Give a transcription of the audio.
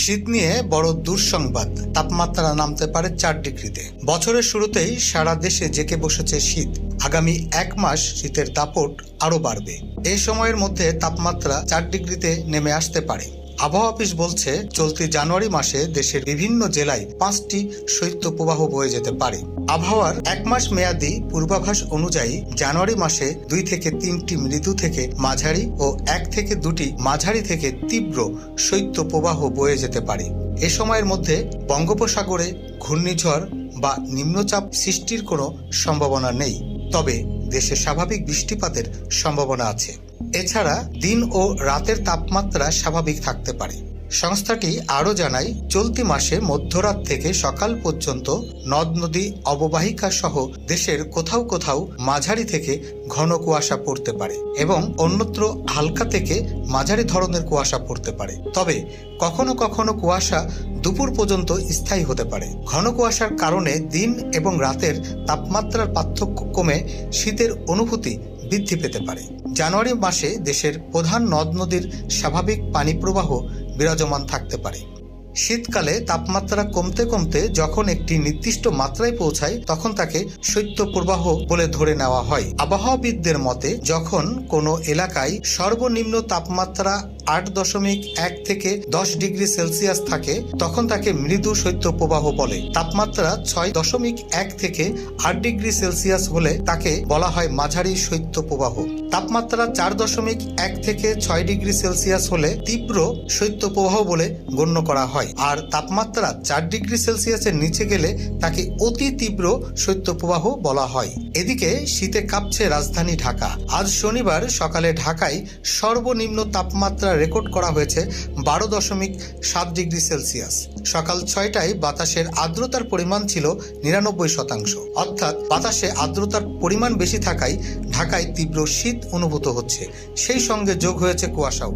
শীত নিয়ে বড় দুঃসংবাদ, তাপমাত্রা নামতে পারে 4 ডিগ্রিতে। বছরের শুরুতেই সারা দেশে জেঁকে বসেছে শীত। আগামী 1 মাস শীতের দাপট আরও বাড়বে। এই সময়ের মধ্যে তাপমাত্রা 4 ডিগ্রিতে নেমে আসতে পারে। আবহাওয়া অফিস বলছে, চলতি জানুয়ারি মাসে দেশের বিভিন্ন জেলায় 5টি শৈত্যপ্রবাহ বয়ে যেতে পারে। আবহাওয়ার 1 মাস মেয়াদী পূর্বাভাস অনুযায়ী জানুয়ারি মাসে 2 থেকে 3টি মৃদু থেকে মাঝারি ও 1 থেকে 2টি মাঝারি থেকে তীব্র শৈত্যপ্রবাহ বয়ে যেতে পারে। এ সময়ের মধ্যে বঙ্গোপসাগরে ঘূর্ণিঝড় বা নিম্নচাপ সৃষ্টির কোনো সম্ভাবনা নেই, তবে দেশে স্বাভাবিক বৃষ্টিপাতের সম্ভাবনা আছে। এছাড়া দিন ও রাতের তাপমাত্রা স্বাভাবিক থাকতে পারে। সংস্থাটি আরও জানায়, চলতি মাসে মধ্যরাত থেকে সকাল পর্যন্ত নদ নদী অববাহিকা সহ দেশের কোথাও কোথাও মাঝারি থেকে ঘন কুয়াশা পড়তে পারে এবং অন্যত্র হালকা থেকে মাঝারি ধরনের কুয়াশা পড়তে পারে। তবে কখনো কখনো কুয়াশা দুপুর পর্যন্ত স্থায়ী হতে পারে। ঘন কুয়াশার কারণে দিন এবং রাতের তাপমাত্রার পার্থক্য কমে শীতের অনুভূতি বৃদ্ধি পেতে পারে। জানুয়ারি মাসে দেশের প্রধান নদ নদীর স্বাভাবিক পানি প্রবাহ বিরাজমান থাকতে পারে। শীতকালে তাপমাত্রা কমতে কমতে যখন একটি নির্দিষ্ট মাত্রায় পৌঁছায়, তখন তাকে শৈত্যপ্রবাহ বলে ধরে নেওয়া হয়। আবহাওয়াবিদদের মতে, যখন কোনো এলাকায় সর্বনিম্ন তাপমাত্রা 8.1 থেকে 10 ডিগ্রি সেলসিয়াস থাকে, তখন তাকে মৃদু শৈত্যপ্রবাহ বলে। তাপমাত্রা 6.1 থেকে 8 ডিগ্রি সেলসিয়াস হলে তাকে বলা হয় মাঝারি শৈত্যপ্রবাহ। তাপমাত্রা 4.1 থেকে 6 ডিগ্রি সেলসিয়াস হলে তীব্র শৈত্যপ্রবাহ বলে গণ্য করা হয়। আর তাপমাত্রা 4 ডিগ্রি সেলসিয়াসের নিচে গেলে তাকে অতি তীব্র শৈত্যপ্রবাহ বলা হয়। এদিকে শীতে কাঁপছে রাজধানী ঢাকা। আজ শনিবার সকালে ঢাকায় সর্বনিম্ন তাপমাত্রা রেকর্ড করা হয়েছে 12.7 ডিগ্রি সেলসিয়াস। সকাল 6টায় বাতাসের আর্দ্রতার পরিমাণ ছিল 99%। অর্থাৎ বাতাসে আর্দ্রতার পরিমাণ বেশি থাকায় ঢাকায় তীব্র শীত অনুভূত হচ্ছে। সেই সঙ্গে যোগ হয়েছে কুয়াশাও।